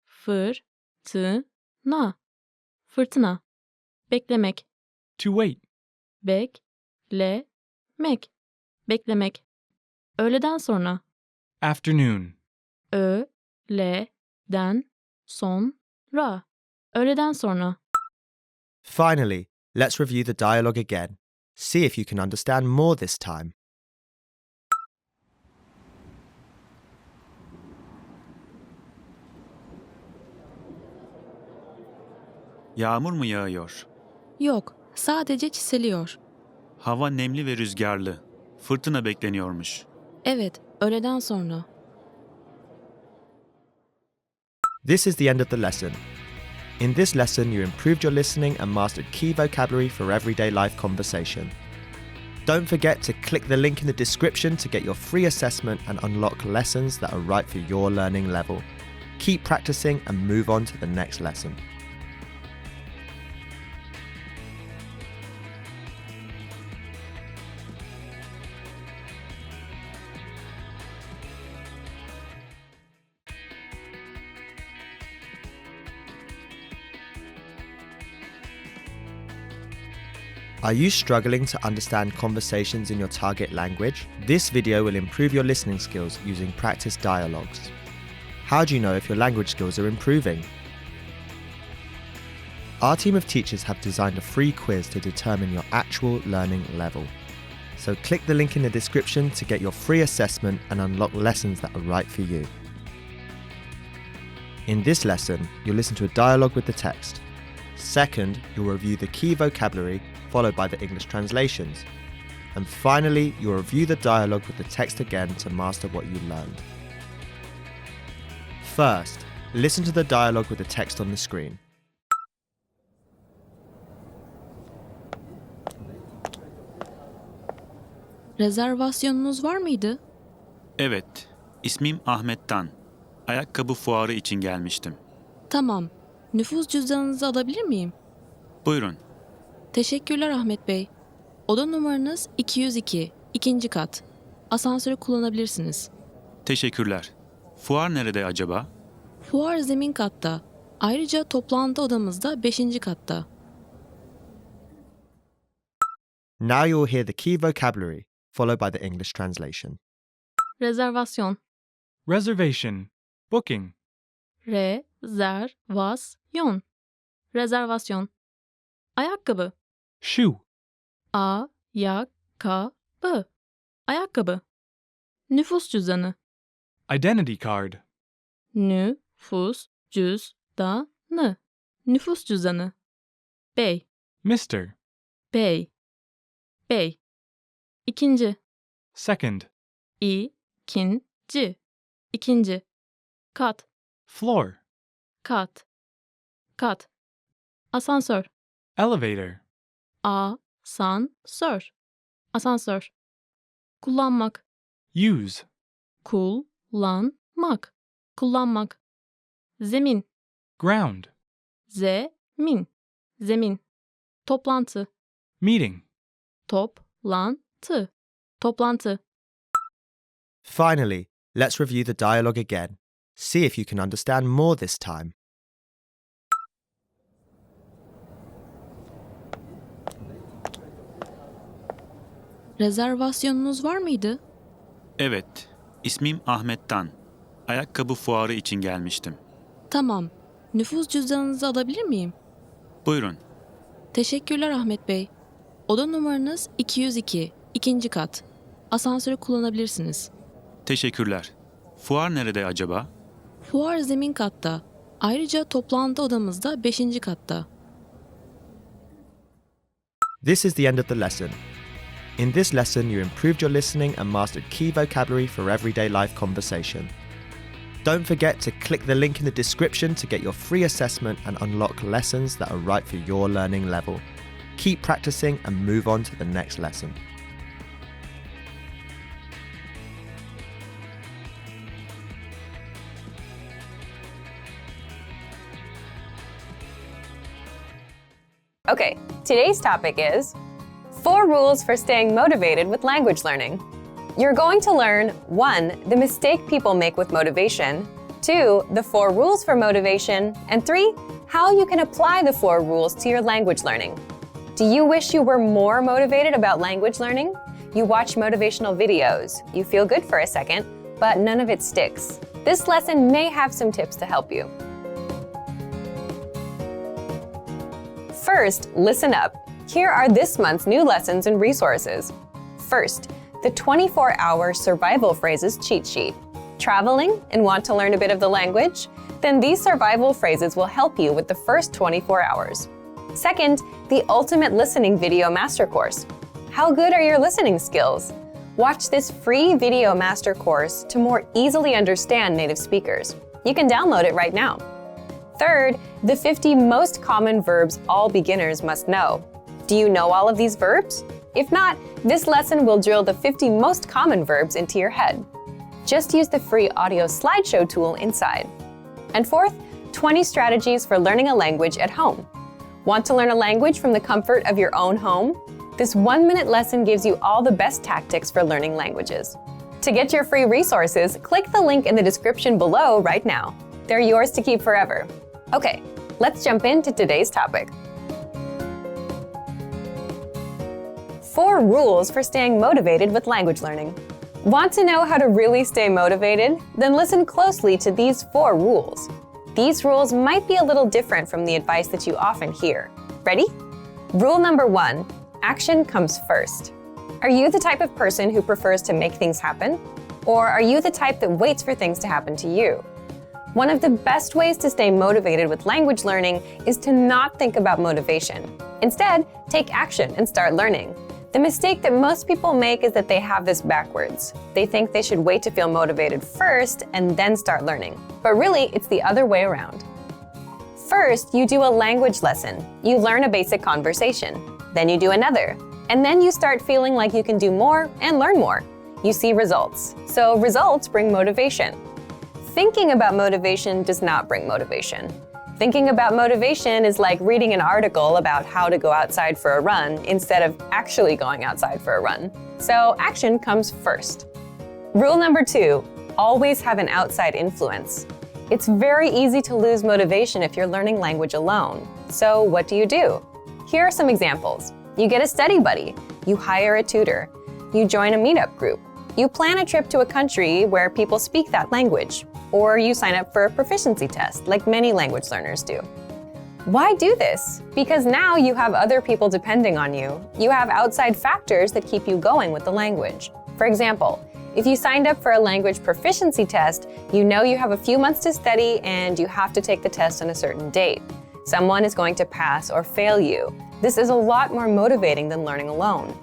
fırtına, fırtına, beklemek, To wait. beklemek, beklemek, öğleden sonra, Afternoon. öğleden sonra, öğleden sonra, Finally, let's review the dialogue again. See if you can understand more this time. Yağmur mu yağıyor? yok, sadece çiseliyor. Hava nemli ve rüzgarlı. Fırtına bekleniyormuş. Evet, öğleden sonra. This is the end of the lesson. In this lesson, you improved your listening and mastered key vocabulary for everyday life conversation. Don't forget to click the link in the description to get your free assessment and unlock lessons that are right for your learning level. Keep practicing and move on to the next lesson. Are you struggling to understand conversations in your target language? This video will improve your listening skills using practice dialogues. How do you know if your language skills are improving? Our team of teachers have designed a free quiz to determine your actual learning level. So click the link in the description to get your free assessment and unlock lessons that are right for you. In this lesson, you'll listen to a dialogue with the text. Second, you'll review the key vocabulary followed by the English translations. And finally, you'll review the dialogue with the text again to master what you learned. First, listen to the dialogue with the text on the screen. Rezervasyonunuz var mıydı? Evet, ismim Ahmet'ten. Ayakkabı fuarı için gelmiştim. Tamam. Nüfus cüzdanınızı alabilir miyim? Buyurun. Teşekkürler Ahmet Bey. Oda numaranız 202, ikinci kat. Asansörü kullanabilirsiniz. Teşekkürler. Fuar nerede acaba? Fuar zemin katta. Ayrıca toplantı odamız da 5. katta. Now you'll hear the key vocabulary, followed by the English translation. Rezervasyon. Reservation. Booking. Rezervasyon. Rezervasyon. Ayakkabı. Shoe. Ayakkabı. Ayakkabı. Nüfus cüzdanı. Identity card. Nüfus cüzdanı. Nüfus cüzdanı. Bey. Mr. Bey. Bey. İkinci. Second. İkinci. İkinci. Kat. Floor. Kat. Kat. Asansör. Elevator. Asansör. Asansör. Kullanmak. Use. Kullanmak. Kullanmak. Zemin. Ground. Zemin. Zemin. Toplantı. Meeting. Toplantı. Toplantı. Finally, let's review the dialogue again. See if you can understand more this time. Rezervasyonunuz var mıydı? Evet, ismim Ahmet'ten. Ayakkabı fuarı için gelmiştim. Tamam. Nüfus cüzdanınızı alabilir miyim? Buyurun. Teşekkürler Ahmet Bey. Oda numaranız 202, ikinci kat. Asansörü kullanabilirsiniz. Teşekkürler. Fuar nerede acaba? Fuar zemin katta. Ayrıca toplantı odamız da 5. katta. This is the end of the lesson. In this lesson, you improved your listening and mastered key vocabulary for everyday life conversation. Don't forget to click the link in the description to get your free assessment and unlock lessons that are right for your learning level. Keep practicing and move on to the next lesson. Okay, today's topic is 4 rules for staying motivated with language learning. You're going to learn 1. The mistake people make with motivation, 2. The 4 rules for motivation, and 3. How you can apply the 4 rules to your language learning. Do you wish you were more motivated about language learning? You watch motivational videos, you feel good for a second, but none of it sticks. This lesson may have some tips to help you. First, listen up. Here are this month's new lessons and resources. First, the 24-hour survival phrases cheat sheet. Traveling and want to learn a bit of the language? Then these survival phrases will help you with the first 24 hours. Second, the ultimate listening video master course. How good are your listening skills? Watch this free video master course to more easily understand native speakers. You can download it right now. Third, the 50 most common verbs all beginners must know. Do you know all of these verbs? If not, this lesson will drill the 50 most common verbs into your head. Just use the free audio slideshow tool inside. And fourth, 20 strategies for learning a language at home. Want to learn a language from the comfort of your own home? This 1-minute lesson gives you all the best tactics for learning languages. To get your free resources, click the link in the description below right now. They're yours to keep forever. Okay, let's jump into today's topic. 4 rules for staying motivated with language learning. Want to know how to really stay motivated? Then listen closely to these 4 rules. These rules might be a little different from the advice that you often hear. Ready? Rule number 1, action comes first. Are you the type of person who prefers to make things happen? Or are you the type that waits for things to happen to you? One of the best ways to stay motivated with language learning is to not think about motivation. Instead, take action and start learning. The mistake that most people make is that they have this backwards. They think they should wait to feel motivated first and then start learning. But really, it's the other way around. First, you do a language lesson. You learn a basic conversation. Then you do another. And then you start feeling like you can do more and learn more. You see results. So results bring motivation. Thinking about motivation does not bring motivation. Thinking about motivation is like reading an article about how to go outside for a run instead of actually going outside for a run. So action comes first. Rule number 2, always have an outside influence. It's very easy to lose motivation if you're learning language alone. So what do? Here are some examples. You get a study buddy. You hire a tutor. You join a meetup group. You plan a trip to a country where people speak that language. Or you sign up for a proficiency test, like many language learners do. Why do this? Because now you have other people depending on you. You have outside factors that keep you going with the language. For example, if you signed up for a language proficiency test, you know you have a few months to study and you have to take the test on a certain date. Someone is going to pass or fail you. This is a lot more motivating than learning alone.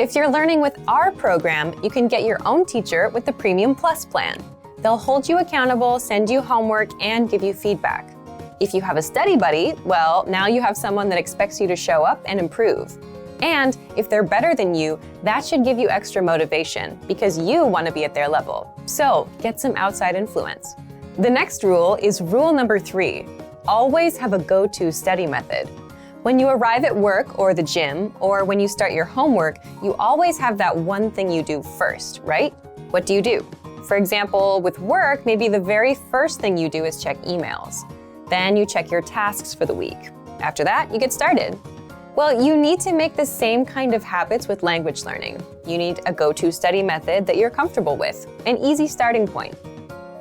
If you're learning with our program, you can get your own teacher with the Premium Plus plan. They'll hold you accountable, send you homework, and give you feedback. If you have a study buddy, well, now you have someone that expects you to show up and improve. And if they're better than you, that should give you extra motivation because you want to be at their level. So get some outside influence. The next rule is rule number 3. Always have a go-to study method. When you arrive at work or the gym, or when you start your homework, you always have that one thing you do first, right? What do you do? For example, with work, maybe the very first thing you do is check emails. Then you check your tasks for the week. After that, you get started. Well, you need to make the same kind of habits with language learning. You need a go-to study method that you're comfortable with, an easy starting point.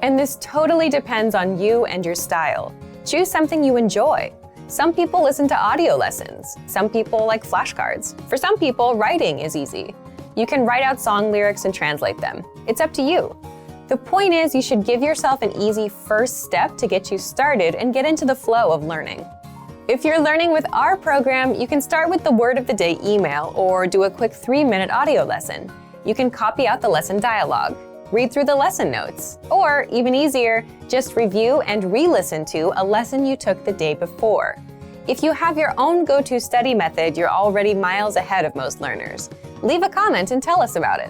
And this totally depends on you and your style. Choose something you enjoy. Some people listen to audio lessons. Some people like flashcards. For some people, writing is easy. You can write out song lyrics and translate them. It's up to you. The point is, you should give yourself an easy first step to get you started and get into the flow of learning. If you're learning with our program, you can start with the word of the day email or do a quick 3-minute audio lesson. You can copy out the lesson dialogue, read through the lesson notes, or even easier, just review and re-listen to a lesson you took the day before. If you have your own go-to study method, you're already miles ahead of most learners. Leave a comment and tell us about it.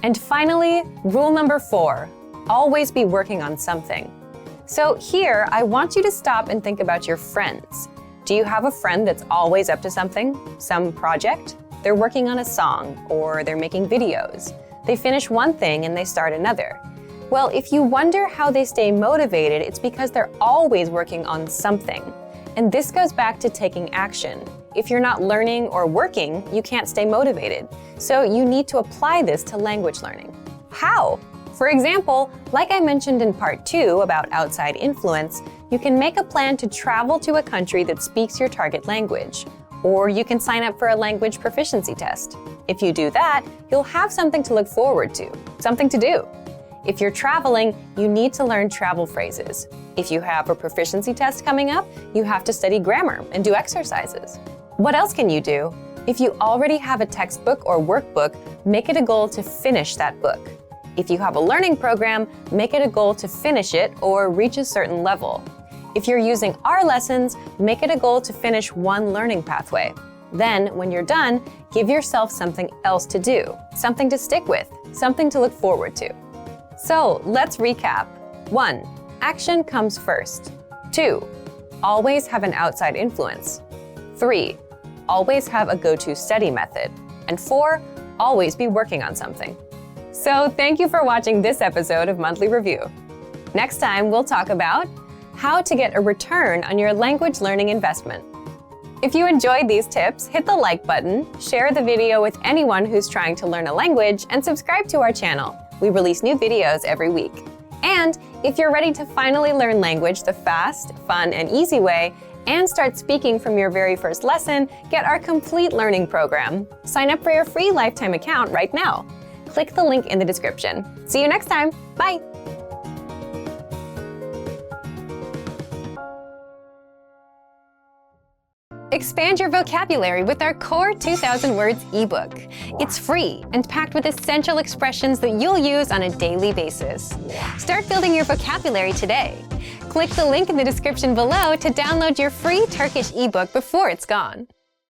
And finally, rule number 4, always be working on something. So here, I want you to stop and think about your friends. Do you have a friend that's always up to something? Some project? They're working on a song, or they're making videos. They finish one thing and they start another. Well, if you wonder how they stay motivated, it's because they're always working on something. And this goes back to taking action. If you're not learning or working, you can't stay motivated. So you need to apply this to language learning. How? For example, like I mentioned in part 2 about outside influence, you can make a plan to travel to a country that speaks your target language. Or you can sign up for a language proficiency test. If you do that, you'll have something to look forward to, something to do. If you're traveling, you need to learn travel phrases. If you have a proficiency test coming up, you have to study grammar and do exercises. What else can you do? If you already have a textbook or workbook, make it a goal to finish that book. If you have a learning program, make it a goal to finish it or reach a certain level. If you're using our lessons, make it a goal to finish one learning pathway. Then, when you're done, give yourself something else to do, something to stick with, something to look forward to. So, let's recap. 1. Action comes first. 2. Always have an outside influence. 3. Always have a go-to study method. And 4. Always be working on something. So, thank you for watching this episode of Monthly Review. Next time, we'll talk about how to get a return on your language learning investment. If you enjoyed these tips, hit the like button, share the video with anyone who's trying to learn a language, and subscribe to our channel. We release new videos every week. And if you're ready to finally learn language the fast, fun, and easy way, and start speaking from your very first lesson, get our complete learning program. Sign up for your free lifetime account right now. Click the link in the description. See you next time. Bye! Expand your vocabulary with our Core 2000 Words ebook. It's free and packed with essential expressions that you'll use on a daily basis. Start building your vocabulary today. Click the link in the description below to download your free Turkish ebook before it's gone.